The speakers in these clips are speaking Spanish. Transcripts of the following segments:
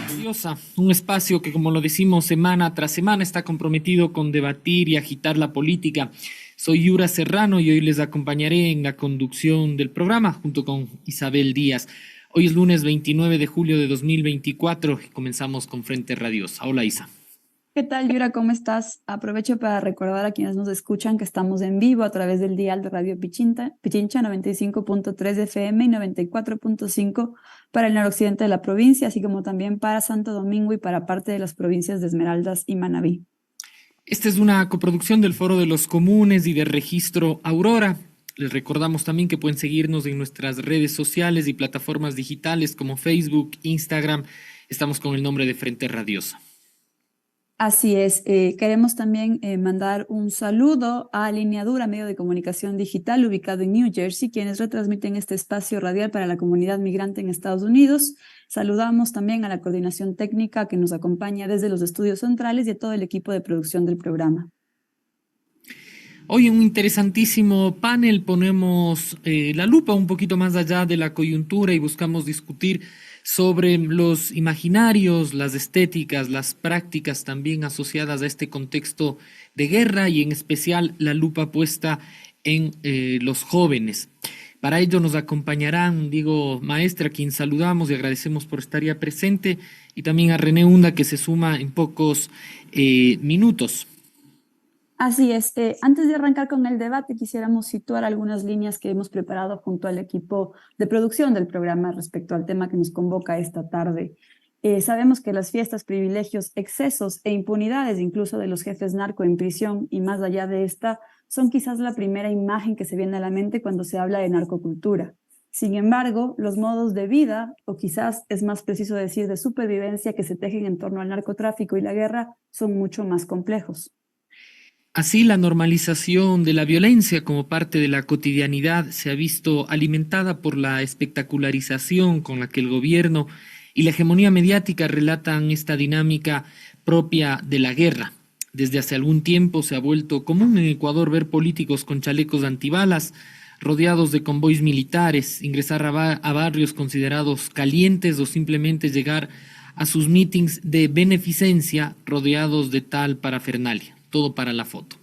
Radiosa, un espacio que, como lo decimos semana tras semana, está comprometido con debatir y agitar la política. Soy Yura Serrano y hoy les acompañaré en la conducción del programa junto con Isabel Díaz. Hoy es lunes 29 de julio de 2024 y comenzamos con Frente Radiosa. Hola, Isa. ¿Qué tal, Yura? ¿Cómo estás? Aprovecho para recordar a quienes nos escuchan que estamos en vivo a través del dial de Radio Pichincha 95.3 FM y 94.5 para el noroccidente de la provincia, así como también para Santo Domingo y para parte de las provincias de Esmeraldas y Manabí. Esta es una coproducción del Foro de los Comunes y de Registro Aurora. Les recordamos también que pueden seguirnos en nuestras redes sociales y plataformas digitales como Facebook, Instagram. Estamos con el nombre de Frente Radiosa. Así es, queremos también mandar un saludo a Lineadura, medio de comunicación digital ubicado en New Jersey, quienes retransmiten este espacio radial para la comunidad migrante en Estados Unidos. Saludamos también a la coordinación técnica que nos acompaña desde los estudios centrales y a todo el equipo de producción del programa. Hoy en un interesantísimo panel ponemos la lupa un poquito más allá de la coyuntura y buscamos discutir sobre los imaginarios, las estéticas, las prácticas también asociadas a este contexto de guerra y en especial la lupa puesta en los jóvenes. Para ello nos acompañarán Diego Maestre, a quien saludamos y agradecemos por estar ya presente, y también a René Hunda, que se suma en pocos minutos. Así es. Antes de arrancar con el debate, quisiéramos situar algunas líneas que hemos preparado junto al equipo de producción del programa respecto al tema que nos convoca esta tarde. Sabemos que las fiestas, privilegios, excesos e impunidades, incluso de los jefes narco en prisión y más allá de esta, son quizás la primera imagen que se viene a la mente cuando se habla de narcocultura. Sin embargo, los modos de vida, o quizás es más preciso decir de supervivencia que se tejen en torno al narcotráfico y la guerra, son mucho más complejos. Así, la normalización de la violencia como parte de la cotidianidad se ha visto alimentada por la espectacularización con la que el gobierno y la hegemonía mediática relatan esta dinámica propia de la guerra. Desde hace algún tiempo se ha vuelto común en Ecuador ver políticos con chalecos antibalas, rodeados de convoys militares, ingresar a barrios considerados calientes o simplemente llegar a sus mítings de beneficencia rodeados de tal parafernalia. Todo para la foto.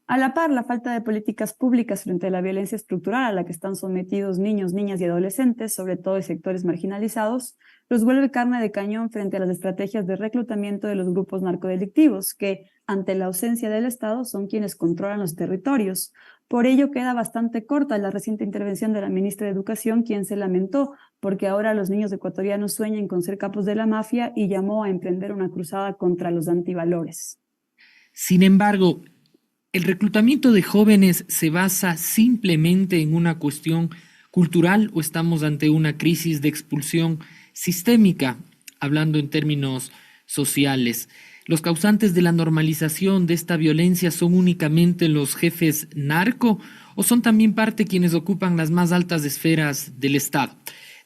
A la par, la falta de políticas públicas frente a la violencia estructural a la que están sometidos niños, niñas y adolescentes, sobre todo en sectores marginalizados, los vuelve carne de cañón frente a las estrategias de reclutamiento de los grupos narcodelictivos, que, ante la ausencia del Estado, son quienes controlan los territorios. Por ello, queda bastante corta la reciente intervención de la ministra de Educación, quien se lamentó porque ahora los niños ecuatorianos sueñan con ser capos de la mafia y llamó a emprender una cruzada contra los antivalores. Sin embargo, el reclutamiento de jóvenes se basa simplemente en una cuestión cultural o estamos ante una crisis de expulsión sistémica, hablando en términos sociales. Los causantes de la normalización de esta violencia son únicamente los jefes narco o son también parte quienes ocupan las más altas esferas del Estado.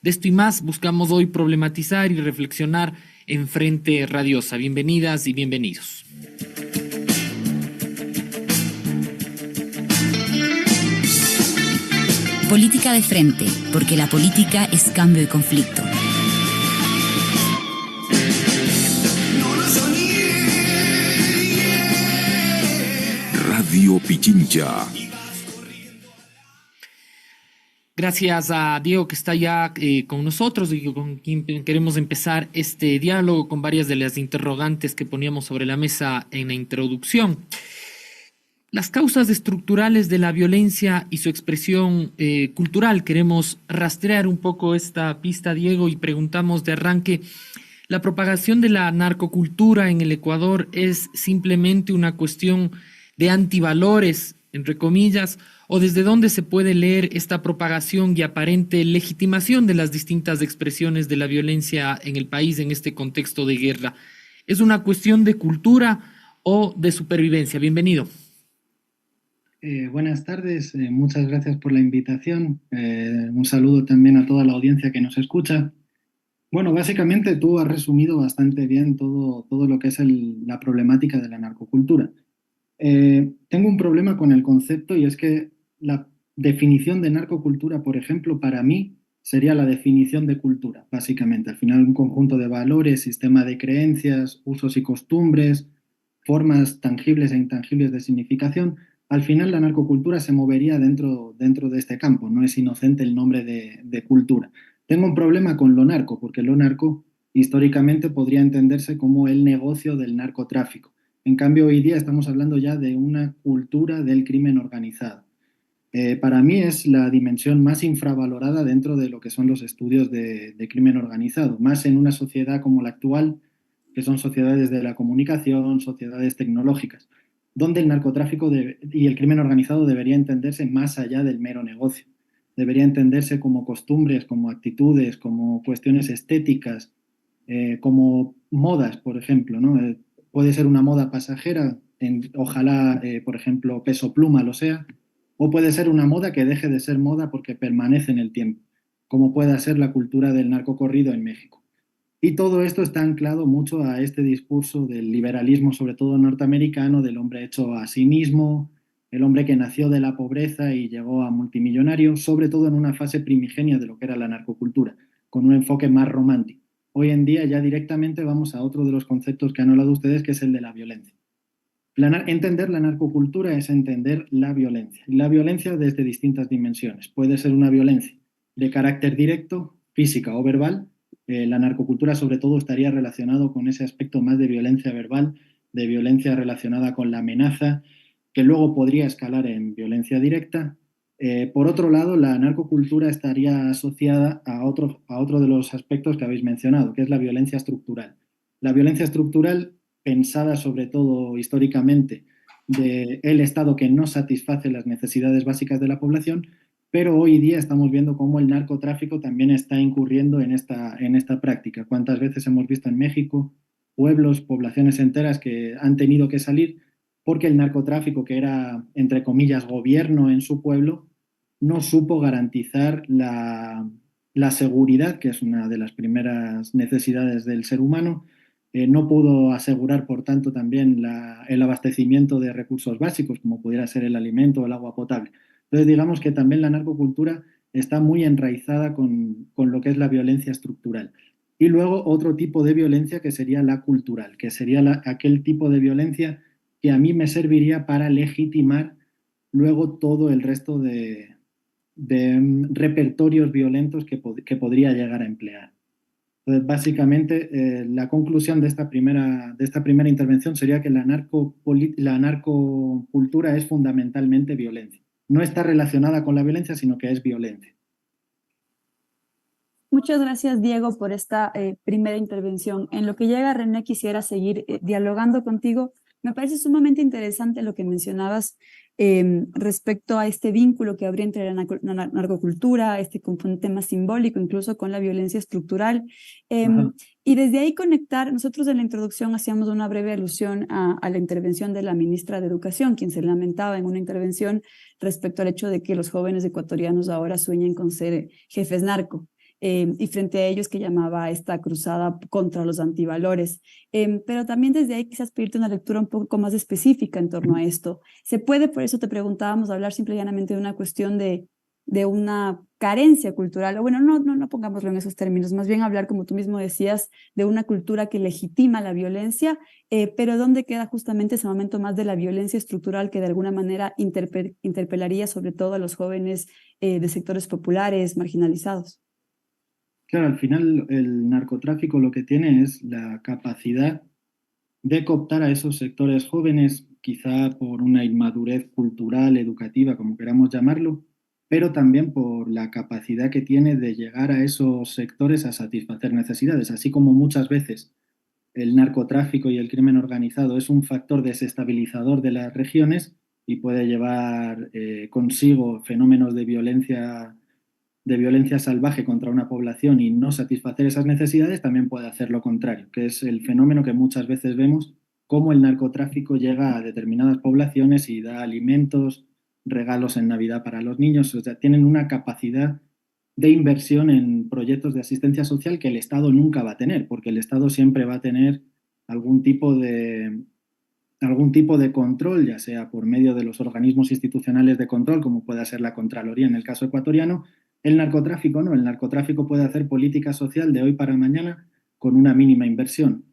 De esto y más buscamos hoy problematizar y reflexionar en Frente Radiosa. Bienvenidas y bienvenidos. Política de frente, porque la política es cambio y conflicto. Radio Pichincha. Gracias a Diego que está ya con nosotros y con quien queremos empezar este diálogo con varias de las interrogantes que poníamos sobre la mesa en la introducción. Las causas estructurales de la violencia y su expresión cultural. Queremos rastrear un poco esta pista, Diego, y preguntamos de arranque, ¿la propagación de la narcocultura en el Ecuador es simplemente una cuestión de antivalores, entre comillas, o desde dónde se puede leer esta propagación y aparente legitimación de las distintas expresiones de la violencia en el país en este contexto de guerra? ¿Es una cuestión de cultura o de supervivencia? Bienvenido. Buenas tardes, muchas gracias por la invitación. Un saludo también a toda la audiencia que nos escucha. Bueno, básicamente tú has resumido bastante bien todo lo que es la problemática de la narcocultura. Tengo un problema con el concepto y es que la definición de narcocultura, por ejemplo, para mí sería la definición de cultura, básicamente. Al final, un conjunto de valores, sistema de creencias, usos y costumbres, formas tangibles e intangibles de significación. Al final, la narcocultura se movería dentro de este campo, no es inocente el nombre de cultura. Tengo un problema con lo narco, porque lo narco históricamente podría entenderse como el negocio del narcotráfico. En cambio, hoy día estamos hablando ya de una cultura del crimen organizado. Para mí es la dimensión más infravalorada dentro de lo que son los estudios de crimen organizado, más en una sociedad como la actual, que son sociedades de la comunicación, sociedades tecnológicas, donde el narcotráfico y el crimen organizado debería entenderse más allá del mero negocio. Debería entenderse como costumbres, como actitudes, como cuestiones estéticas, como modas, por ejemplo, ¿no? Puede ser una moda pasajera, ojalá, por ejemplo, Peso Pluma lo sea, o puede ser una moda que deje de ser moda porque permanece en el tiempo, como pueda ser la cultura del narcocorrido en México. Y todo esto está anclado mucho a este discurso del liberalismo, sobre todo norteamericano, del hombre hecho a sí mismo, el hombre que nació de la pobreza y llegó a multimillonario, sobre todo en una fase primigenia de lo que era la narcocultura, con un enfoque más romántico. Hoy en día ya directamente vamos a otro de los conceptos que han hablado ustedes, que es el de la violencia. Entender la narcocultura es entender la violencia. Y la violencia desde distintas dimensiones. Puede ser una violencia de carácter directo, física o verbal. La narcocultura sobre todo estaría relacionado con ese aspecto más de violencia verbal, de violencia relacionada con la amenaza, que luego podría escalar en violencia directa. Por otro lado, la narcocultura estaría asociada a otro de los aspectos que habéis mencionado, que es la violencia estructural. La violencia estructural pensada sobre todo históricamente del Estado que no satisface las necesidades básicas de la población, pero hoy día estamos viendo cómo el narcotráfico también está incurriendo en esta práctica. ¿Cuántas veces hemos visto en México pueblos, poblaciones enteras que han tenido que salir porque el narcotráfico, que era, entre comillas, gobierno en su pueblo, no supo garantizar la seguridad, que es una de las primeras necesidades del ser humano, no pudo asegurar, por tanto, también el abastecimiento de recursos básicos, como pudiera ser el alimento o el agua potable. Entonces, digamos que también la narcocultura está muy enraizada con lo que es la violencia estructural. Y luego otro tipo de violencia que sería la cultural, que sería aquel tipo de violencia que a mí me serviría para legitimar luego todo el resto de repertorios violentos que podría llegar a emplear. Entonces, básicamente, la conclusión de esta primera intervención sería que la narcocultura es fundamentalmente violencia. No está relacionada con la violencia, sino que es violencia. Muchas gracias, Diego, por esta primera intervención. En lo que llega, René, quisiera seguir dialogando contigo. Me parece sumamente interesante lo que mencionabas respecto a este vínculo que habría entre la narcocultura, este componente más simbólico, incluso con la violencia estructural. Y desde ahí conectar, nosotros en la introducción hacíamos una breve alusión a la intervención de la ministra de Educación, quien se lamentaba en una intervención respecto al hecho de que los jóvenes ecuatorianos ahora sueñen con ser jefes narco. Y frente a ellos que llamaba a esta cruzada contra los antivalores. Pero también desde ahí quizás pedirte una lectura un poco más específica en torno a esto. ¿Se puede, por eso te preguntábamos, hablar simple y llanamente de una cuestión de una carencia cultural? O bueno, no pongámoslo en esos términos, más bien hablar, como tú mismo decías, de una cultura que legitima la violencia, pero ¿dónde queda justamente ese momento más de la violencia estructural que de alguna manera interpelaría sobre todo a los jóvenes de sectores populares, marginalizados? Claro, al final el narcotráfico lo que tiene es la capacidad de cooptar a esos sectores jóvenes, quizá por una inmadurez cultural, educativa, como queramos llamarlo, pero también por la capacidad que tiene de llegar a esos sectores a satisfacer necesidades, así como muchas veces el narcotráfico y el crimen organizado es un factor desestabilizador de las regiones y puede llevar consigo fenómenos de violencia salvaje contra una población y no satisfacer esas necesidades, también puede hacer lo contrario, que es el fenómeno que muchas veces vemos, cómo el narcotráfico llega a determinadas poblaciones y da alimentos, regalos en Navidad para los niños. O sea, tienen una capacidad de inversión en proyectos de asistencia social que el Estado nunca va a tener, porque el Estado siempre va a tener algún tipo de, algún tipo de control, ya sea por medio de los organismos institucionales de control, como pueda ser la Contraloría en el caso ecuatoriano, El narcotráfico no, el narcotráfico puede hacer política social de hoy para mañana con una mínima inversión.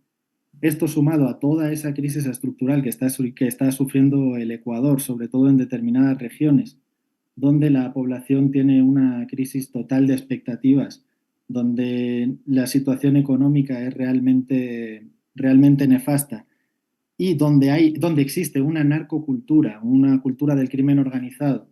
Esto sumado a toda esa crisis estructural que está sufriendo el Ecuador, sobre todo en determinadas regiones, donde la población tiene una crisis total de expectativas, donde la situación económica es realmente nefasta y donde existe una narcocultura, una cultura del crimen organizado,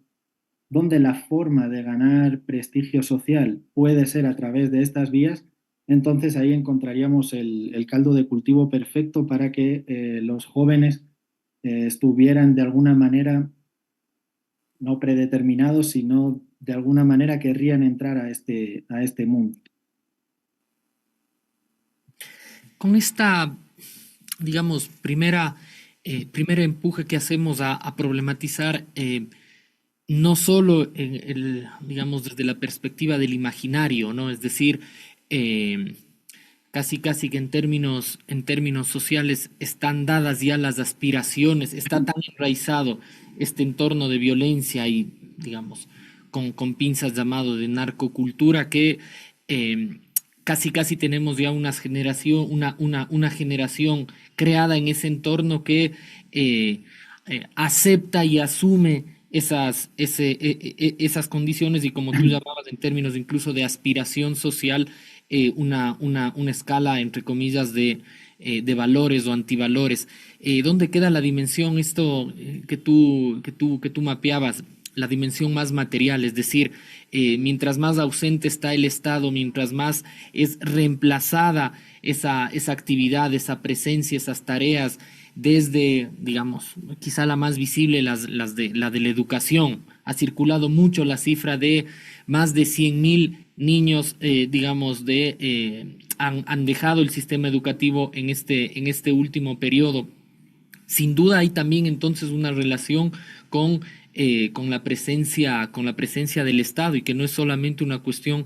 donde la forma de ganar prestigio social puede ser a través de estas vías, entonces ahí encontraríamos el caldo de cultivo perfecto para que los jóvenes estuvieran de alguna manera no predeterminados, sino de alguna manera querrían entrar a este mundo. Con esta, digamos, primer empuje que hacemos a problematizar, no solo digamos, desde la perspectiva del imaginario, ¿no? Es decir, eh, casi que en términos sociales están dadas ya las aspiraciones, está tan enraizado este entorno de violencia y, digamos, con pinzas llamado de narcocultura que eh, casi tenemos ya una generación creada en ese entorno que acepta y asume esas condiciones y como tú llamabas en términos incluso de aspiración social, una escala, entre comillas, de valores o antivalores. ¿Dónde queda la dimensión, esto que tú mapeabas? La dimensión más material, es decir, mientras más ausente está el Estado, mientras más es reemplazada esa actividad, esa presencia, esas tareas, desde, digamos, quizá la más visible, la de la educación. Ha circulado mucho la cifra de más de 100.000 niños, digamos, han dejado el sistema educativo en este último periodo. Sin duda hay también entonces una relación con la presencia del Estado y que no es solamente una cuestión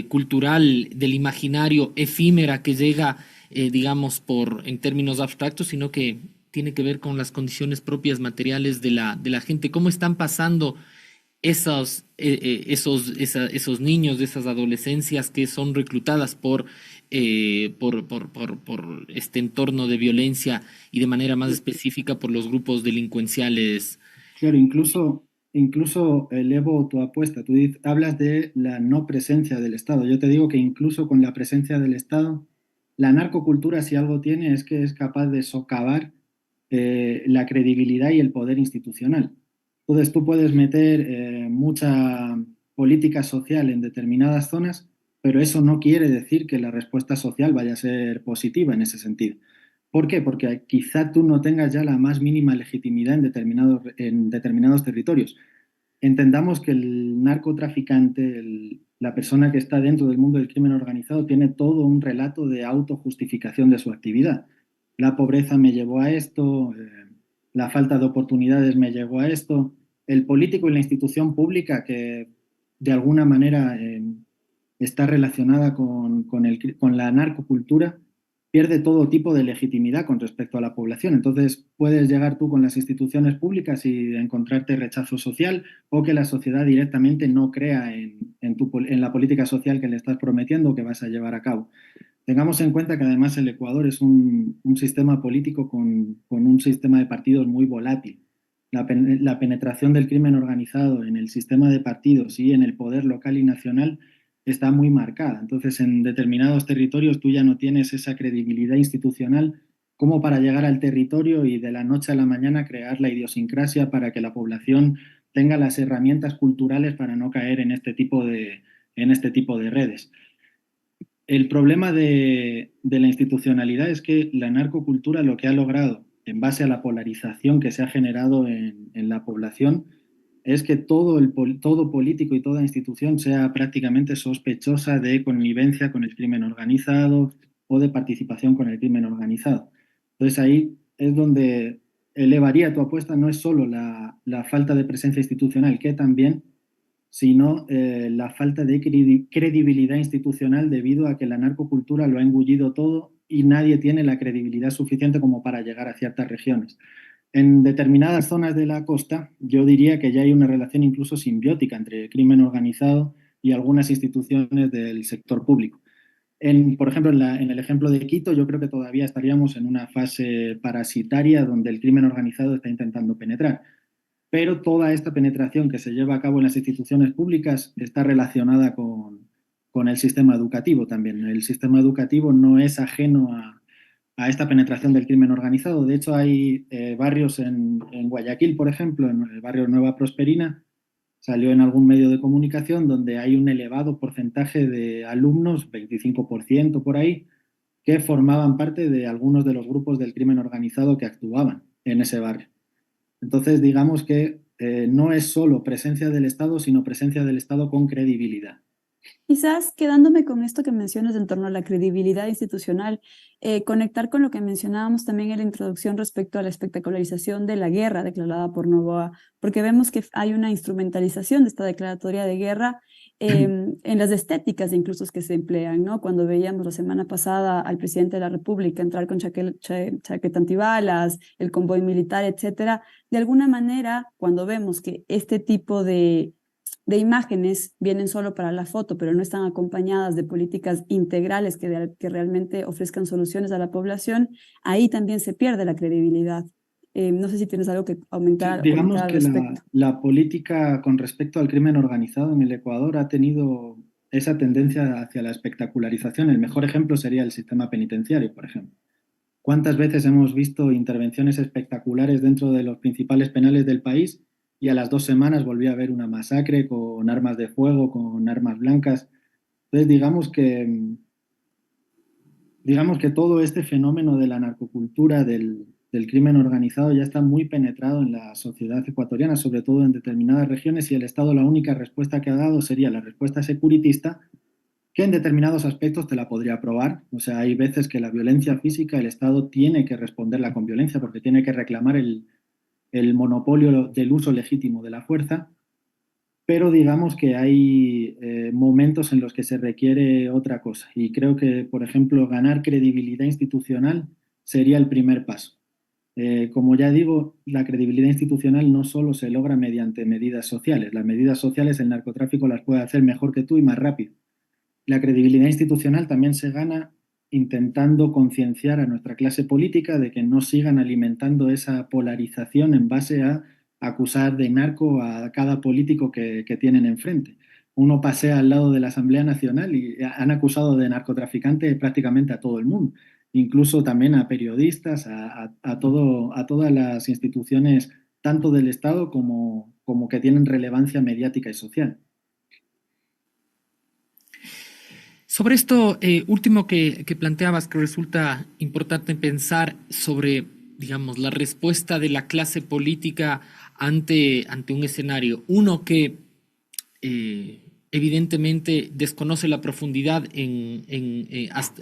cultural del imaginario efímera que llega, digamos, en términos abstractos, sino que tiene que ver con las condiciones propias materiales de la gente. ¿Cómo están pasando esos niños, esas adolescencias que son reclutadas por este entorno de violencia y de manera más específica por los grupos delincuenciales? Claro, incluso elevo tu apuesta. Hablas de la no presencia del Estado. Yo te digo que incluso con la presencia del Estado, la narcocultura, si algo tiene, es que es capaz de socavar la credibilidad y el poder institucional. Entonces, tú puedes meter mucha política social en determinadas zonas, pero eso no quiere decir que la respuesta social vaya a ser positiva en ese sentido. ¿Por qué? Porque quizá tú no tengas ya la más mínima legitimidad en determinados territorios. Entendamos que el narcotraficante, la persona que está dentro del mundo del crimen organizado, tiene todo un relato de autojustificación de su actividad. La pobreza me llevó a esto, la falta de oportunidades me llevó a esto. El político y la institución pública que de alguna manera está relacionada con la narcocultura pierde todo tipo de legitimidad con respecto a la población. Entonces, puedes llegar tú con las instituciones públicas y encontrarte rechazo social o que la sociedad directamente no crea en la política social que le estás prometiendo o que vas a llevar a cabo. Tengamos en cuenta que además el Ecuador es un sistema político con un sistema de partidos muy volátil. La penetración del crimen organizado en el sistema de partidos y en el poder local y nacional está muy marcada. Entonces, en determinados territorios tú ya no tienes esa credibilidad institucional como para llegar al territorio y de la noche a la mañana crear la idiosincrasia para que la población tenga las herramientas culturales para no caer en este tipo de redes. El problema de la institucionalidad es que la narcocultura lo que ha logrado, en base a la polarización que se ha generado en la población, es que todo político y toda institución sea prácticamente sospechosa de connivencia con el crimen organizado o de participación con el crimen organizado. Entonces ahí es donde elevaría tu apuesta, no es solo la falta de presencia institucional, que también, sino la falta de credibilidad institucional debido a que la narcocultura lo ha engullido todo y nadie tiene la credibilidad suficiente como para llegar a ciertas regiones. En determinadas zonas de la costa, yo diría que ya hay una relación incluso simbiótica entre el crimen organizado y algunas instituciones del sector público. Por ejemplo, en el ejemplo de Quito, yo creo que todavía estaríamos en una fase parasitaria donde el crimen organizado está intentando penetrar. Pero toda esta penetración que se lleva a cabo en las instituciones públicas está relacionada con el sistema educativo también. El sistema educativo no es ajeno a esta penetración del crimen organizado. De hecho, hay barrios en Guayaquil, por ejemplo, en el barrio Nueva Prosperina, salió en algún medio de comunicación donde hay un elevado porcentaje de alumnos, 25% por ahí, que formaban parte de algunos de los grupos del crimen organizado que actuaban en ese barrio. Entonces, digamos que no es solo presencia del Estado, sino presencia del Estado con credibilidad. Quizás quedándome con esto que mencionas en torno a la credibilidad institucional, conectar con lo que mencionábamos también en la introducción respecto a la espectacularización de la guerra declarada por Noboa, porque vemos que hay una instrumentalización de esta declaratoria de guerra en las estéticas incluso que se emplean, ¿no? Cuando veíamos la semana pasada al presidente de la República entrar con chaqueta antibalas, el convoy militar, etcétera, de alguna manera, cuando vemos que este tipo de imágenes vienen solo para la foto, pero no están acompañadas de políticas integrales que realmente ofrezcan soluciones a la población, ahí también se pierde la credibilidad. No sé si tienes algo que aumentar, Sí, digamos comentar al que respecto. la política con respecto al crimen organizado en el Ecuador ha tenido esa tendencia hacia la espectacularización. El mejor ejemplo sería el sistema penitenciario, por ejemplo. ¿Cuántas veces hemos visto intervenciones espectaculares dentro de los principales penales del país y a las 2 semanas volvió a haber una masacre con armas de fuego, con armas blancas? Entonces, digamos que todo este fenómeno de la narcocultura, del crimen organizado, ya está muy penetrado en la sociedad ecuatoriana, sobre todo en determinadas regiones, y el Estado la única respuesta que ha dado sería la respuesta securitista, que en determinados aspectos te la podría aprobar. O sea, hay veces que la violencia física, el Estado tiene que responderla con violencia porque tiene que reclamar el monopolio del uso legítimo de la fuerza, pero digamos que hay momentos en los que se requiere otra cosa. Y creo que, por ejemplo, ganar credibilidad institucional sería el primer paso. Como ya digo, la credibilidad institucional no solo se logra mediante medidas sociales. Las medidas sociales el narcotráfico las puede hacer mejor que tú y más rápido. La credibilidad institucional también se gana intentando concienciar a nuestra clase política de que no sigan alimentando esa polarización en base a acusar de narco a cada político que tienen enfrente. Uno pasea al lado de la Asamblea Nacional y han acusado de narcotraficante prácticamente a todo el mundo, incluso también a periodistas, a todas las instituciones, tanto del Estado como que tienen relevancia mediática y social. Sobre esto último que planteabas, que resulta importante pensar sobre, digamos, la respuesta de la clase política ante un escenario. Uno que evidentemente desconoce la profundidad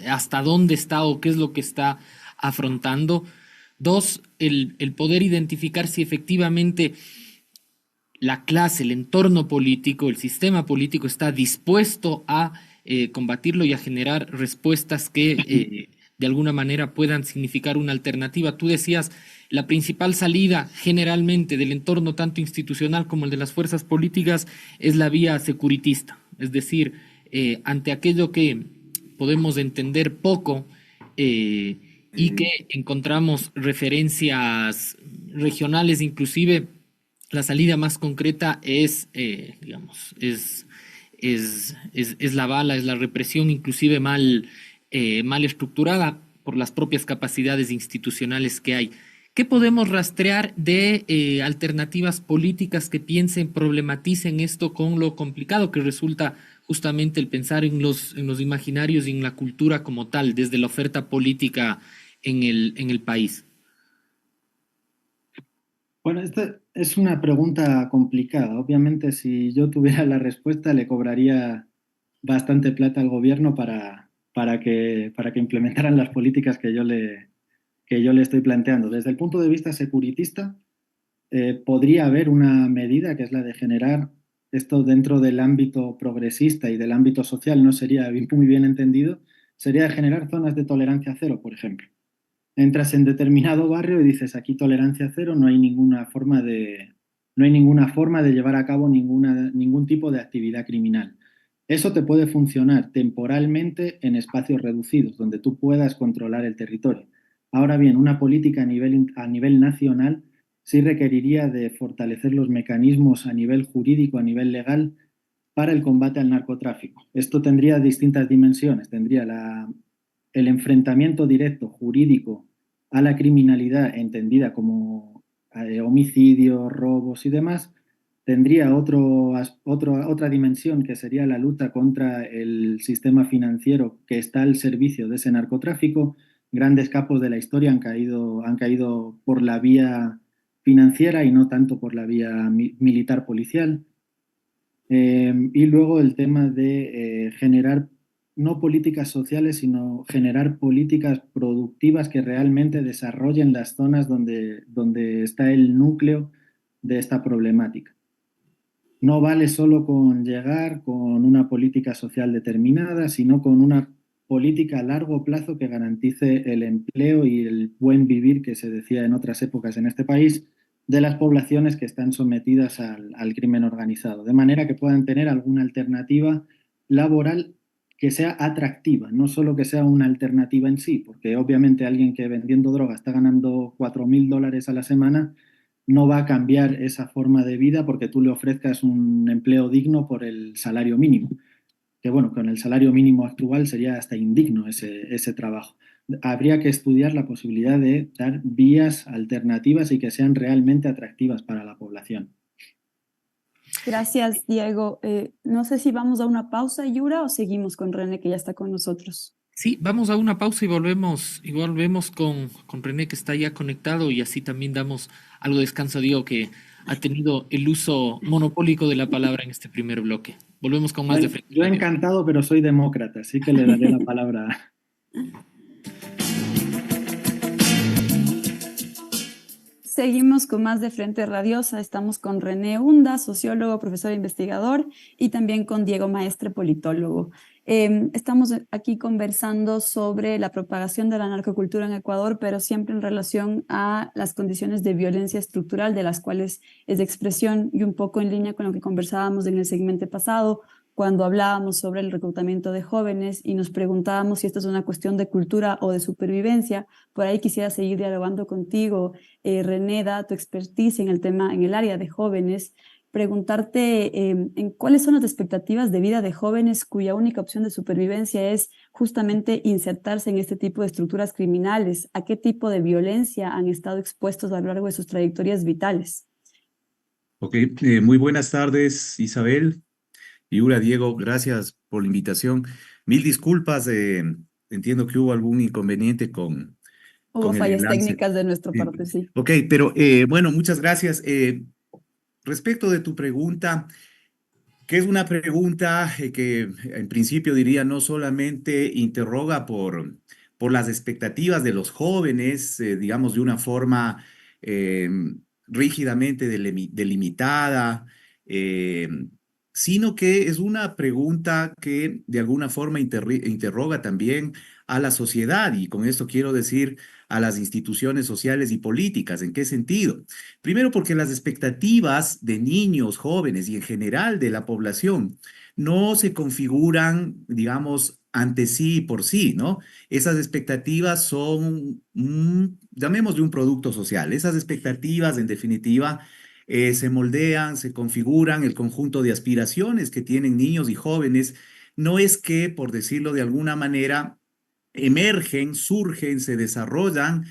hasta dónde está o qué es lo que está afrontando. Dos, el poder identificar si efectivamente la clase, el entorno político, el sistema político está dispuesto a combatirlo y a generar respuestas que de alguna manera puedan significar una alternativa. Tú decías, la principal salida generalmente del entorno tanto institucional como el de las fuerzas políticas es la vía securitista, es decir, ante aquello que podemos entender poco y que encontramos referencias regionales, inclusive la salida más concreta es, digamos, es la bala, es la represión, inclusive mal estructurada por las propias capacidades institucionales que hay. ¿Qué podemos rastrear de alternativas políticas que piensen, problematicen esto con lo complicado que resulta justamente el pensar en los imaginarios y en la cultura como tal, desde la oferta política en el país? Bueno, esta es una pregunta complicada. Obviamente, si yo tuviera la respuesta, le cobraría bastante plata al gobierno para que implementaran las políticas que yo le estoy planteando. Desde el punto de vista securitista, podría haber una medida que es la de generar esto dentro del ámbito progresista y del ámbito social, no sería muy bien entendido, sería generar zonas de tolerancia cero, por ejemplo. Entras en determinado barrio y dices, aquí tolerancia cero, no hay ninguna forma de llevar a cabo ningún tipo de actividad criminal. Eso te puede funcionar temporalmente en espacios reducidos, donde tú puedas controlar el territorio. Ahora bien, una política a nivel nacional sí requeriría de fortalecer los mecanismos a nivel jurídico, a nivel legal, para el combate al narcotráfico. Esto tendría distintas dimensiones. Tendría el enfrentamiento directo jurídico a la criminalidad entendida como homicidios, robos y demás. Tendría otra dimensión que sería la lucha contra el sistema financiero que está al servicio de ese narcotráfico. Grandes capos de la historia han caído por la vía financiera y no tanto por la vía militar policial. Y luego el tema de generar no políticas sociales, sino generar políticas productivas que realmente desarrollen las zonas donde está el núcleo de esta problemática. No vale solo con llegar con una política social determinada, sino con una política a largo plazo que garantice el empleo y el buen vivir que se decía en otras épocas en este país de las poblaciones que están sometidas al crimen organizado, de manera que puedan tener alguna alternativa laboral que sea atractiva, no solo que sea una alternativa en sí, porque obviamente alguien que vendiendo droga está ganando $4.000 a la semana no va a cambiar esa forma de vida porque tú le ofrezcas un empleo digno por el salario mínimo. Que bueno, con el salario mínimo actual sería hasta indigno ese trabajo. Habría que estudiar la posibilidad de dar vías alternativas y que sean realmente atractivas para la población. Gracias, Diego. No sé si vamos a una pausa, Yura, o seguimos con René, que ya está con nosotros. Sí, vamos a una pausa y volvemos con René que está ya conectado y así también damos algo de descanso a Diego que ha tenido el uso monopólico de la palabra en este primer bloque. Volvemos con más de Frente Yo Radio. encantado, pero soy demócrata, así que le daré la palabra. Seguimos con más de Frente Radiosa. Estamos con René Hunda, sociólogo, profesor e investigador, y también con Diego Maestre, politólogo. Estamos aquí conversando sobre la propagación de la narcocultura en Ecuador, pero siempre en relación a las condiciones de violencia estructural de las cuales es de expresión, y un poco en línea con lo que conversábamos en el segmento pasado, cuando hablábamos sobre el reclutamiento de jóvenes y nos preguntábamos si esto es una cuestión de cultura o de supervivencia. Por ahí quisiera seguir dialogando contigo, René, dada tu expertise en el tema, en el área de jóvenes, preguntarte en cuáles son las expectativas de vida de jóvenes cuya única opción de supervivencia es justamente insertarse en este tipo de estructuras criminales. ¿A qué tipo de violencia han estado expuestos a lo largo de sus trayectorias vitales? Ok, muy buenas tardes, Isabel. Yura, Diego, gracias por la invitación. Mil disculpas, entiendo que hubo algún inconveniente Hubo con el fallas enlace. técnicas de nuestra Sí. parte, sí. Ok, pero bueno, muchas gracias. Respecto de tu pregunta, que es una pregunta que en principio diría no solamente interroga por las expectativas de los jóvenes, digamos de una forma eh, rígidamente delimitada, eh, sino que es una pregunta que de alguna forma interroga también a la sociedad, y con esto quiero decir a las instituciones sociales y políticas. ¿En qué sentido? Primero porque las expectativas de niños, jóvenes y en general de la población no se configuran, digamos, ante sí y por sí, ¿no? Esas expectativas son, llamémosle un producto social. Esas expectativas, en definitiva, se moldean, se configuran el conjunto de aspiraciones que tienen niños y jóvenes. No es que, por decirlo de alguna manera, emergen, surgen, se desarrollan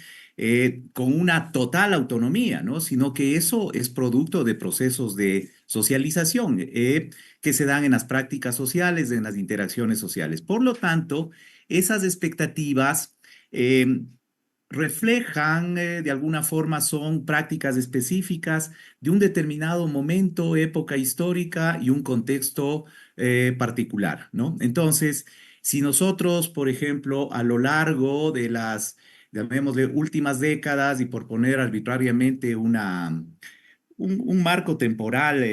con una total autonomía, ¿no? Sino que eso es producto de procesos de socialización que se dan en las prácticas sociales, en las interacciones sociales. Por lo tanto, esas expectativas reflejan, de alguna forma, son prácticas específicas de un determinado momento, época histórica y un contexto particular, ¿no? Entonces, si nosotros, por ejemplo, a lo largo de las, llamémosle, últimas décadas, y por poner arbitrariamente un marco temporal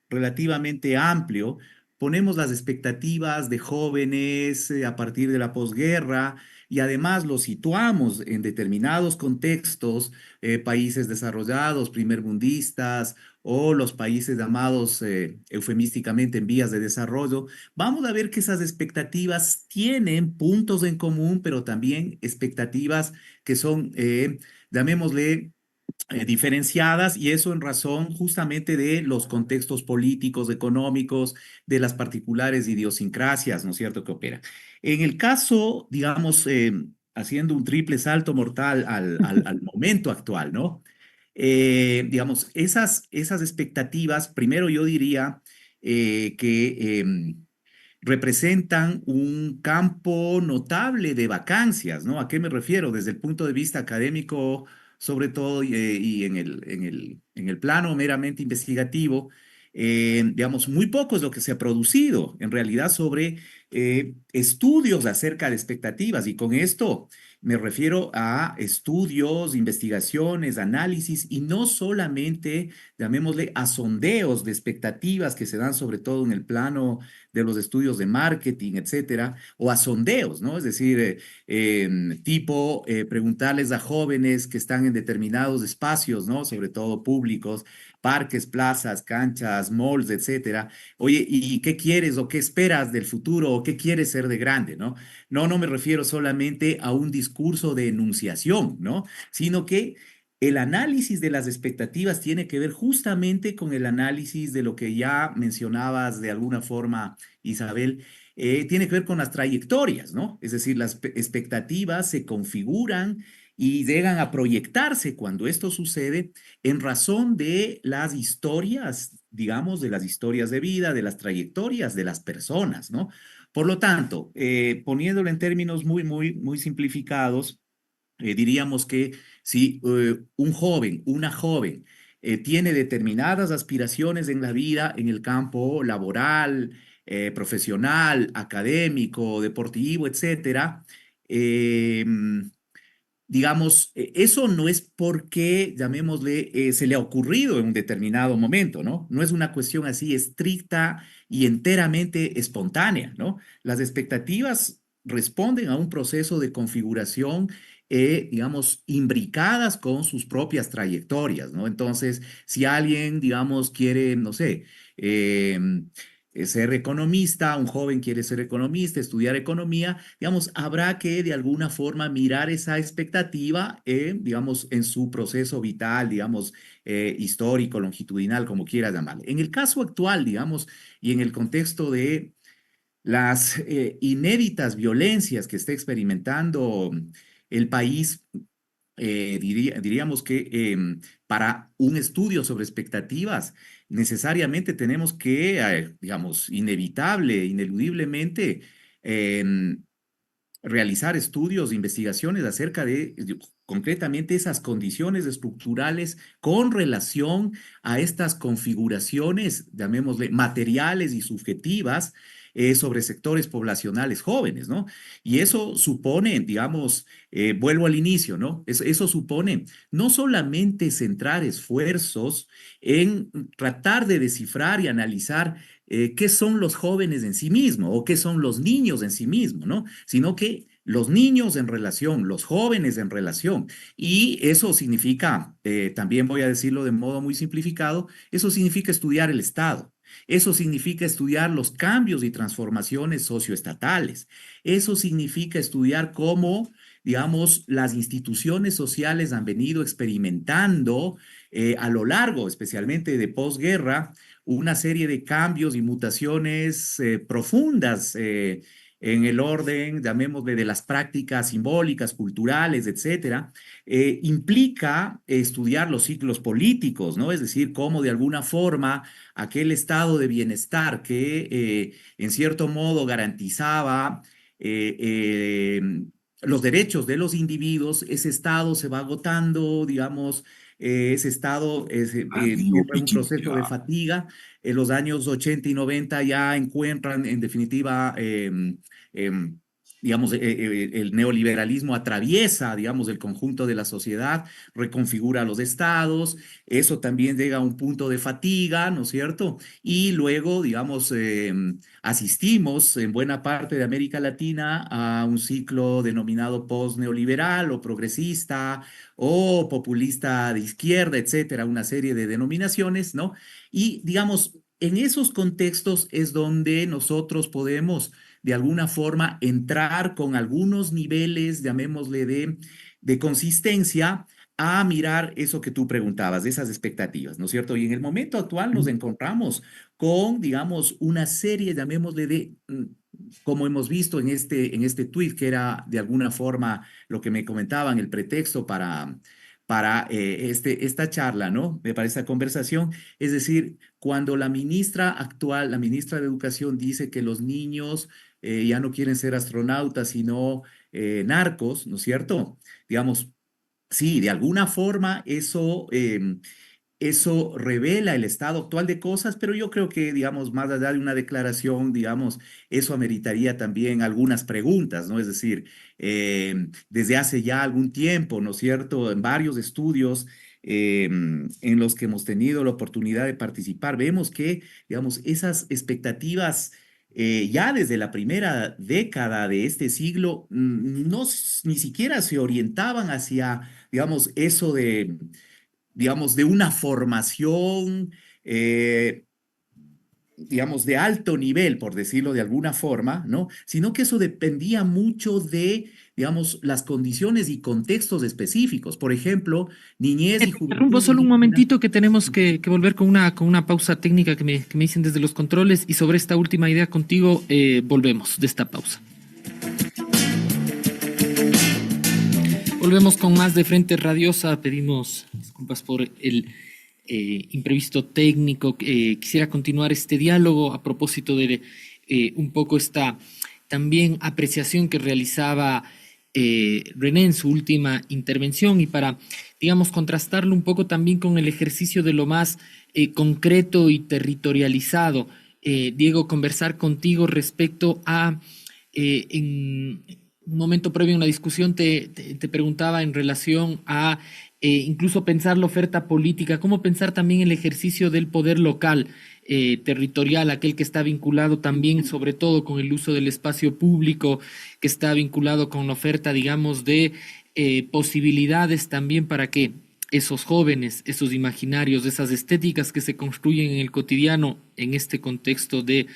relativamente amplio, ponemos las expectativas de jóvenes a partir de la posguerra y además los situamos en determinados contextos, países desarrollados, primermundistas o los países llamados eufemísticamente en vías de desarrollo, vamos a ver que esas expectativas tienen puntos en común, pero también expectativas que son, llamémosle, diferenciadas, y eso en razón justamente de los contextos políticos, económicos, de las particulares idiosincrasias, ¿no es cierto?, que operan. En el caso, digamos, haciendo un triple salto mortal al momento actual, ¿no? Digamos, esas expectativas, primero yo diría que representan un campo notable de vacancias, ¿no? ¿A qué me refiero? Desde el punto de vista académico, sobre todo, y en el plano meramente investigativo, digamos, muy poco es lo que se ha producido en realidad sobre estudios acerca de expectativas, y con esto me refiero a estudios, investigaciones, análisis, y no solamente, llamémosle, a sondeos de expectativas que se dan sobre todo en el plano de los estudios de marketing, etcétera, o a sondeos, ¿no? Es decir, tipo preguntarles a jóvenes que están en determinados espacios, ¿no? Sobre todo públicos, parques, plazas, canchas, malls, etcétera. Oye, ¿y qué quieres o qué esperas del futuro o qué quieres ser de grande, ¿no? No me refiero solamente a un discurso de enunciación, ¿no? Sino que el análisis de las expectativas tiene que ver justamente con el análisis de lo que ya mencionabas de alguna forma, Isabel, tiene que ver con las trayectorias, ¿no? Es decir, las expectativas se configuran y llegan a proyectarse cuando esto sucede en razón de las historias, digamos, de las historias de vida, de las trayectorias de las personas, ¿no? Por lo tanto, poniéndolo en términos muy simplificados, diríamos que si un joven, una joven, tiene determinadas aspiraciones en la vida, en el campo laboral, profesional, académico, deportivo, etcétera, eh, digamos, eso no es porque, llamémosle, se le ha ocurrido en un determinado momento, ¿no? No es una cuestión así estricta y enteramente espontánea, ¿no? Las expectativas responden a un proceso de configuración, digamos, imbricadas con sus propias trayectorias, ¿no? Entonces, si alguien, digamos, quiere, no sé, ser economista, un joven quiere ser economista, estudiar economía, digamos, habrá que de alguna forma mirar esa expectativa, digamos, en su proceso vital, digamos, histórico, longitudinal, como quiera llamarle. En el caso actual, digamos, y en el contexto de las inéditas violencias que está experimentando el país, diríamos que para un estudio sobre expectativas, necesariamente tenemos que, digamos, ineludiblemente, em, realizar estudios, investigaciones acerca de concretamente esas condiciones estructurales con relación a estas configuraciones, llamémosle, materiales y subjetivas sobre sectores poblacionales jóvenes, ¿no? Y eso supone, digamos, vuelvo al inicio, ¿no? Eso supone no solamente centrar esfuerzos en tratar de descifrar y analizar qué son los jóvenes en sí mismos o qué son los niños en sí mismos, ¿no? Sino que los niños en relación, los jóvenes en relación, y eso significa, también voy a decirlo de modo muy simplificado, eso significa estudiar el Estado. Eso significa estudiar los cambios y transformaciones socioestatales. Eso significa estudiar cómo, digamos, las instituciones sociales han venido experimentando a lo largo, especialmente de posguerra, una serie de cambios y mutaciones profundas en el orden, llamémosle, de las prácticas simbólicas, culturales, etcétera, implica estudiar los ciclos políticos, ¿no? Es decir, cómo de alguna forma aquel estado de bienestar que en cierto modo garantizaba los derechos de los individuos, ese estado se va agotando, digamos, ese estado entra en un proceso de fatiga. En los años 80 y 90 ya encuentran, en definitiva, digamos, el neoliberalismo atraviesa, digamos, el conjunto de la sociedad, reconfigura los estados, eso también llega a un punto de fatiga, ¿no es cierto? Y luego, digamos, asistimos en buena parte de América Latina a un ciclo denominado post-neoliberal o progresista o populista de izquierda, etcétera, una serie de denominaciones, ¿no? Y, digamos, en esos contextos es donde nosotros podemos de alguna forma entrar con algunos niveles, llamémosle, de consistencia a mirar eso que tú preguntabas, de esas expectativas, ¿no es cierto? Y en el momento actual nos encontramos con, digamos, una serie, llamémosle, como hemos visto en este tuit, que era de alguna forma lo que me comentaban, el pretexto para esta charla, ¿no? Para esta conversación. Es decir, cuando la ministra actual, la ministra de Educación, dice que los niños ya no quieren ser astronautas, sino narcos, ¿no es cierto? Digamos, sí, de alguna forma eso revela el estado actual de cosas, pero yo creo que, digamos, más allá de una declaración, digamos, eso ameritaría también algunas preguntas, ¿no? Es decir, desde hace ya algún tiempo, ¿no es cierto?, en varios estudios en los que hemos tenido la oportunidad de participar, vemos que, digamos, esas expectativas ya desde la primera década de este siglo no ni siquiera se orientaban hacia, digamos, eso de digamos, de una formación, digamos, de alto nivel, por decirlo de alguna forma, ¿no? Sino que eso dependía mucho de, digamos, las condiciones y contextos específicos. Por ejemplo, niñez y Te interrumpo juventud solo un indígena. momentito que tenemos que volver con una pausa técnica que me dicen desde los controles y sobre esta última idea contigo volvemos de esta pausa. Volvemos con más de Frente Radiosa. Pedimos disculpas por el imprevisto técnico. Quisiera continuar este diálogo a propósito de un poco esta también apreciación que realizaba René en su última intervención y para, digamos, contrastarlo un poco también con el ejercicio de lo más concreto y territorializado. Diego, conversar contigo respecto a en un momento previo en la discusión te preguntaba en relación a incluso pensar la oferta política, cómo pensar también el ejercicio del poder local, territorial, aquel que está vinculado también sobre todo con el uso del espacio público, que está vinculado con la oferta, digamos, de posibilidades también para que esos jóvenes, esos imaginarios, esas estéticas que se construyen en el cotidiano en este contexto de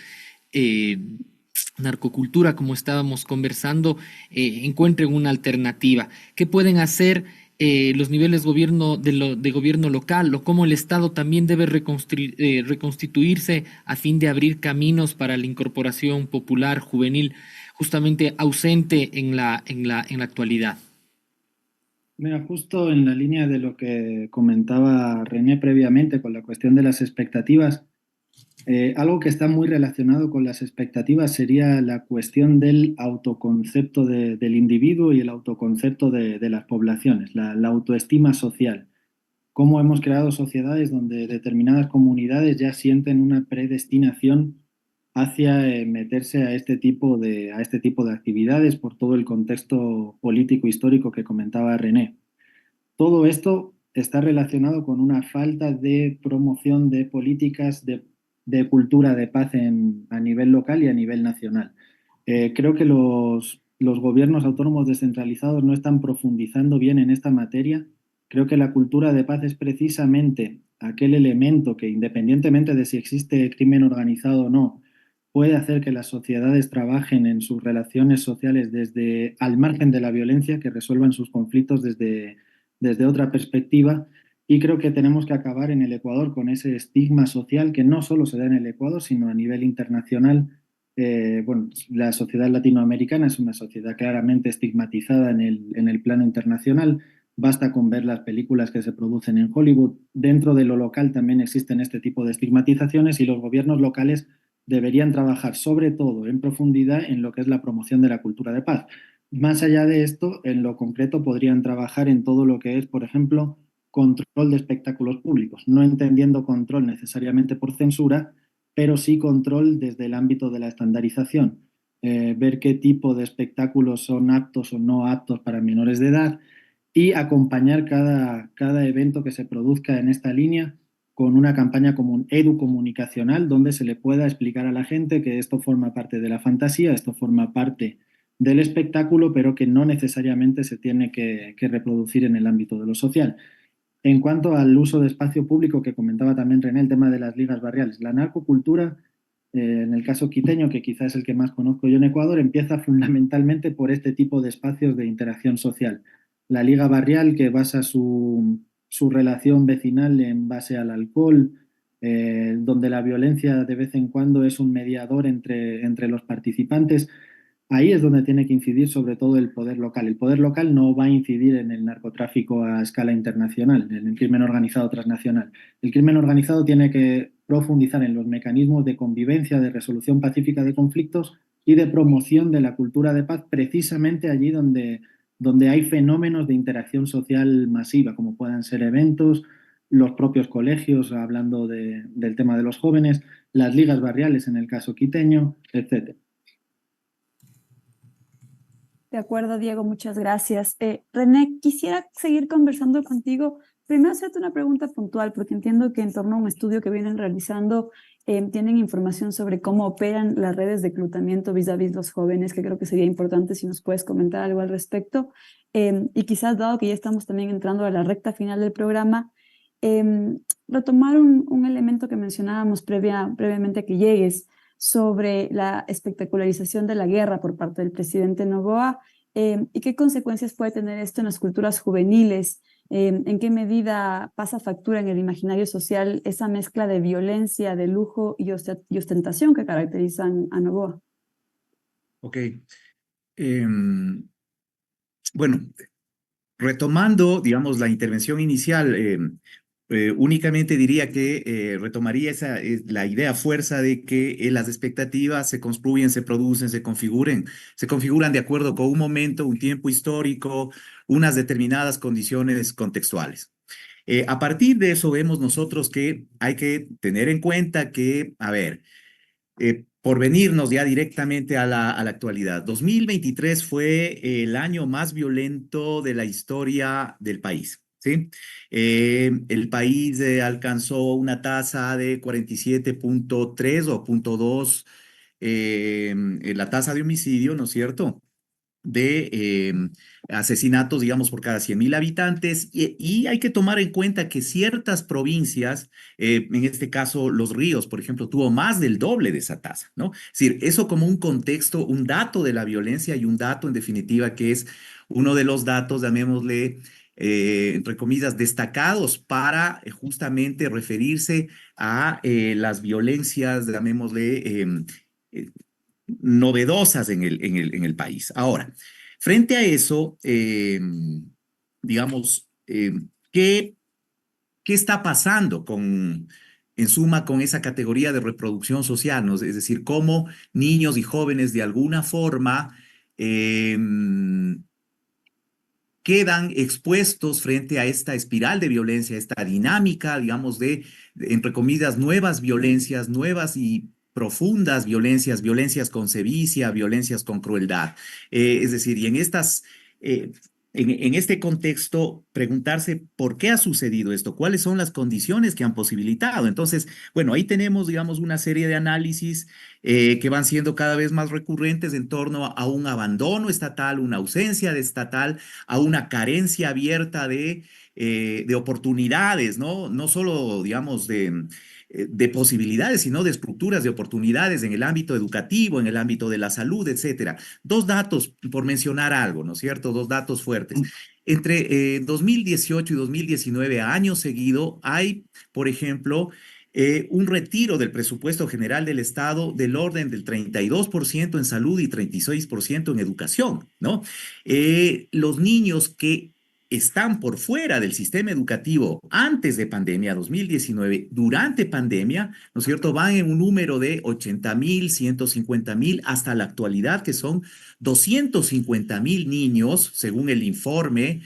narcocultura, como estábamos conversando, encuentren una alternativa. ¿Qué pueden hacer los niveles de gobierno local o cómo el Estado también debe reconstituirse a fin de abrir caminos para la incorporación popular juvenil justamente ausente en la actualidad? Mira, justo en la línea de lo que comentaba René previamente con la cuestión de las expectativas, algo que está muy relacionado con las expectativas sería la cuestión del autoconcepto del individuo y el autoconcepto de las poblaciones, la autoestima social. Cómo hemos creado sociedades donde determinadas comunidades ya sienten una predestinación hacia meterse a este tipo de actividades por todo el contexto político histórico que comentaba René. Todo esto está relacionado con una falta de promoción de políticas de cultura de paz a nivel local y a nivel nacional. Creo que los gobiernos autónomos descentralizados no están profundizando bien en esta materia. Creo que la cultura de paz es precisamente aquel elemento que, independientemente de si existe crimen organizado o no, puede hacer que las sociedades trabajen en sus relaciones sociales desde al margen de la violencia, que resuelvan sus conflictos desde otra perspectiva. Y creo que tenemos que acabar en el Ecuador con ese estigma social que no solo se da en el Ecuador, sino a nivel internacional. Bueno, la sociedad latinoamericana es una sociedad claramente estigmatizada en el plano internacional. Basta con ver las películas que se producen en Hollywood. Dentro de lo local también existen este tipo de estigmatizaciones y los gobiernos locales deberían trabajar sobre todo en profundidad en lo que es la promoción de la cultura de paz. Más allá de esto, en lo concreto podrían trabajar en todo lo que es, por ejemplo, control de espectáculos públicos, no entendiendo control necesariamente por censura, pero sí control desde el ámbito de la estandarización. ver qué tipo de espectáculos son aptos o no aptos para menores de edad y acompañar cada evento que se produzca en esta línea con una campaña común educomunicacional donde se le pueda explicar a la gente que esto forma parte de la fantasía, esto forma parte del espectáculo, pero que no necesariamente se tiene que reproducir en el ámbito de lo social. En cuanto al uso de espacio público que comentaba también René, el tema de las ligas barriales, la narcocultura, en el caso quiteño, que quizás es el que más conozco yo en Ecuador, empieza fundamentalmente por este tipo de espacios de interacción social. La liga barrial que basa su relación vecinal en base al alcohol, donde la violencia de vez en cuando es un mediador entre los participantes. Ahí es donde tiene que incidir sobre todo el poder local. El poder local no va a incidir en el narcotráfico a escala internacional, en el crimen organizado transnacional. El crimen organizado tiene que profundizar en los mecanismos de convivencia, de resolución pacífica de conflictos y de promoción de la cultura de paz, precisamente allí donde hay fenómenos de interacción social masiva, como puedan ser eventos, los propios colegios, hablando del tema de los jóvenes, las ligas barriales en el caso quiteño, etc. De acuerdo, Diego, muchas gracias. René, quisiera seguir conversando contigo. Primero hacerte una pregunta puntual, porque entiendo que en torno a un estudio que vienen realizando, tienen información sobre cómo operan las redes de reclutamiento vis a vis los jóvenes, que creo que sería importante si nos puedes comentar algo al respecto. Y quizás, dado que ya estamos también entrando a la recta final del programa, retomar un elemento que mencionábamos previamente a que llegues, sobre la espectacularización de la guerra por parte del presidente Noboa, y qué consecuencias puede tener esto en las culturas juveniles, en qué medida pasa factura en el imaginario social esa mezcla de violencia, de lujo y ostentación que caracterizan a Noboa. Ok. Bueno, retomando, digamos, la intervención inicial, únicamente diría que retomaría la idea fuerza de que las expectativas se construyen, se producen, se configuran de acuerdo con un momento, un tiempo histórico, unas determinadas condiciones contextuales. A partir de eso vemos nosotros que hay que tener en cuenta que, a ver, por venirnos ya directamente a la actualidad, 2023 fue el año más violento de la historia del país. ¿Sí? El país alcanzó una tasa de 47.3 o punto 2, la tasa de homicidio, ¿no es cierto? De asesinatos, digamos, por cada 100.000 habitantes. Y hay que tomar en cuenta que ciertas provincias, en este caso Los Ríos, por ejemplo, tuvo más del doble de esa tasa, ¿no? Es decir, eso como un contexto, un dato de la violencia y un dato, en definitiva, que es uno de los datos, llamémosle, entre comillas, destacados para justamente referirse a las violencias, llamémosle, novedosas en el país. Ahora, frente a eso, digamos, ¿qué está pasando en suma, con esa categoría de reproducción social, ¿no? Es decir, cómo niños y jóvenes de alguna forma quedan expuestos frente a esta espiral de violencia, esta dinámica, digamos, entre comillas, nuevas violencias, nuevas y profundas violencias, violencias con sevicia, violencias con crueldad. Es decir, y en este contexto, preguntarse por qué ha sucedido esto, cuáles son las condiciones que han posibilitado. Entonces, bueno, ahí tenemos, digamos, una serie de análisis que van siendo cada vez más recurrentes en torno a un abandono estatal, una ausencia de estatal, a una carencia abierta de oportunidades, ¿no? No solo, digamos, de posibilidades, sino de estructuras de oportunidades en el ámbito educativo, en el ámbito de la salud, etcétera. Dos datos, por mencionar algo, ¿no es cierto? Dos datos fuertes. Entre 2018 y 2019, a año seguido, hay, por ejemplo, un retiro del presupuesto general del Estado del orden del 32% en salud y 36% en educación, ¿no? Los niños que están por fuera del sistema educativo antes de pandemia, 2019, durante pandemia, ¿no es cierto?, van en un número de 80.000, 150.000, hasta la actualidad, que son 250.000 niños, según el informe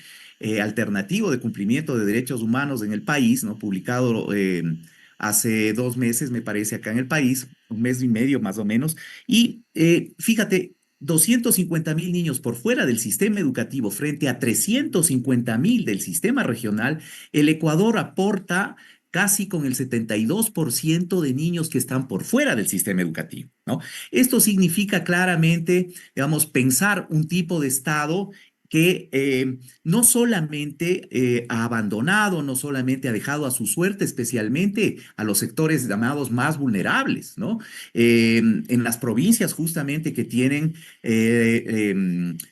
alternativo de cumplimiento de derechos humanos en el país, ¿no?, publicado hace 2 meses, me parece, acá en el país, 1 mes y medio más o menos, y fíjate, 250.000 niños por fuera del sistema educativo frente a 350.000 del sistema regional. El Ecuador aporta casi con el 72% de niños que están por fuera del sistema educativo, ¿no? Esto significa claramente, digamos, pensar un tipo de Estado que no solamente ha abandonado, no solamente ha dejado a su suerte, especialmente a los sectores llamados más vulnerables, ¿no? En las provincias justamente que tienen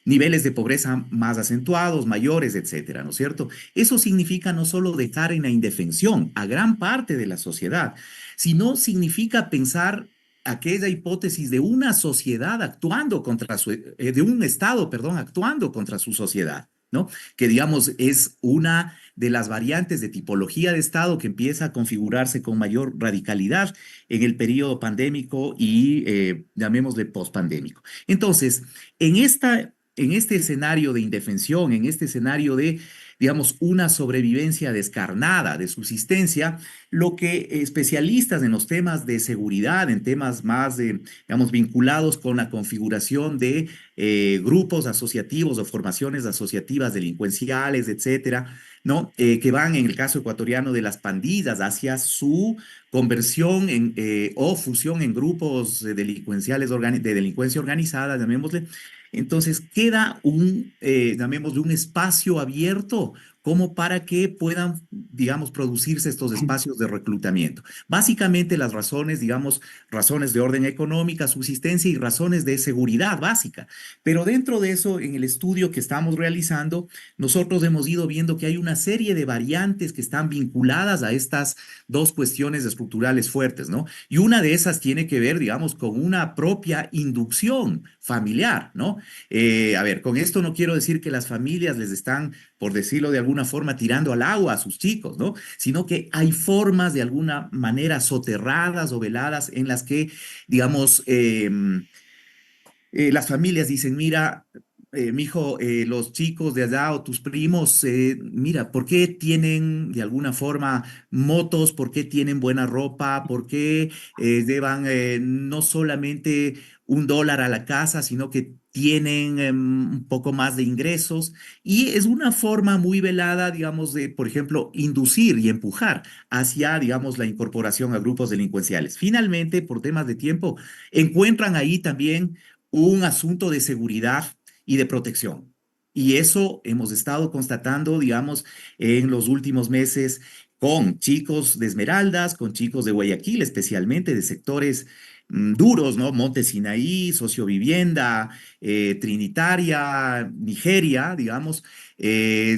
niveles de pobreza más acentuados, mayores, etcétera, ¿no es cierto? Eso significa no solo dejar en la indefensión a gran parte de la sociedad, sino significa pensar aquella hipótesis de una sociedad actuando contra de un Estado, perdón, actuando contra su sociedad, ¿no? Que digamos es una de las variantes de tipología de Estado que empieza a configurarse con mayor radicalidad en el periodo pandémico y llamémosle pospandémico. Entonces, en este escenario de indefensión, en este escenario de, digamos, una sobrevivencia descarnada, de subsistencia, lo que especialistas en los temas de seguridad, en temas más, digamos, vinculados con la configuración de grupos asociativos o formaciones asociativas delincuenciales, etcétera, ¿no? Que van, en el caso ecuatoriano, de las pandillas hacia su conversión o fusión en grupos delincuenciales de delincuencia organizada, llamémosle. Entonces queda llamémosle un espacio abierto como para que puedan, digamos, producirse estos espacios de reclutamiento. Básicamente las razones, digamos, razones de orden económica, subsistencia y razones de seguridad básica. Pero dentro de eso, en el estudio que estamos realizando, nosotros hemos ido viendo que hay una serie de variantes que están vinculadas a estas dos cuestiones estructurales fuertes, ¿no? Y una de esas tiene que ver, digamos, con una propia inducción familiar, ¿no? A ver, con esto no quiero decir que las familias les están, por decirlo de alguna forma, tirando al agua a sus chicos, ¿no? Sino que hay formas de alguna manera soterradas o veladas en las que, digamos, las familias dicen, mira, mijo, los chicos de allá o tus primos, mira, ¿por qué tienen de alguna forma motos? ¿Por qué tienen buena ropa? ¿Por qué llevan no solamente $1 a la casa, sino que tienen un poco más de ingresos? Y es una forma muy velada, digamos, de, por ejemplo, inducir y empujar hacia, digamos, la incorporación a grupos delincuenciales. Finalmente, por temas de tiempo, encuentran ahí también un asunto de seguridad y de protección. Y eso hemos estado constatando, digamos, en los últimos meses con chicos de Esmeraldas, con chicos de Guayaquil, especialmente de sectores duros, ¿no? Monte Sinaí, Sociovivienda, Trinitaria, Nigeria, digamos,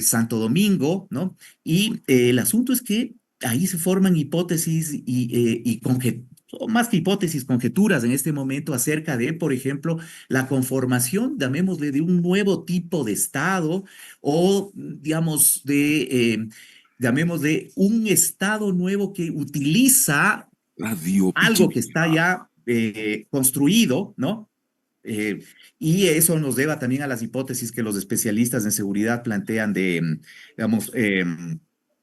Santo Domingo, ¿no? Y el asunto es que ahí se forman hipótesis y conjeturas, más que hipótesis, conjeturas en este momento acerca de, por ejemplo, la conformación, llamémosle, de un nuevo tipo de Estado o, digamos, llamémosle, un Estado nuevo que utiliza algo que está ya construido, ¿no? Y eso nos lleva también a las hipótesis que los especialistas en seguridad plantean de, digamos,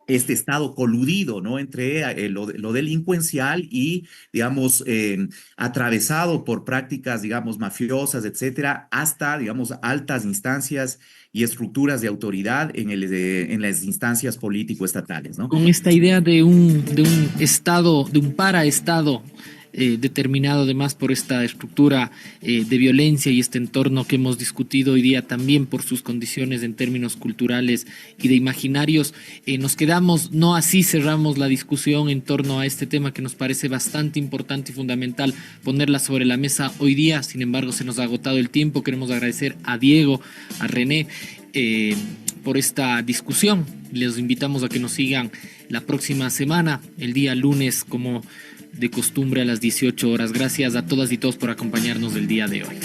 este estado coludido, ¿no? Entre lo delincuencial y, digamos, atravesado por prácticas, digamos, mafiosas, etcétera, hasta, digamos, altas instancias y estructuras de autoridad en las instancias político-estatales, ¿no? Con esta idea de un estado, de un paraestado determinado además por esta estructura de violencia y este entorno que hemos discutido hoy día también por sus condiciones en términos culturales y de imaginarios, nos quedamos, no así cerramos la discusión en torno a este tema que nos parece bastante importante y fundamental ponerla sobre la mesa hoy día. Sin embargo, se nos ha agotado el tiempo. Queremos agradecer a Diego, a René por esta discusión. Les invitamos a que nos sigan la próxima semana, el día lunes, como de costumbre, a las 18 horas. Gracias a todas y todos por acompañarnos el día de hoy.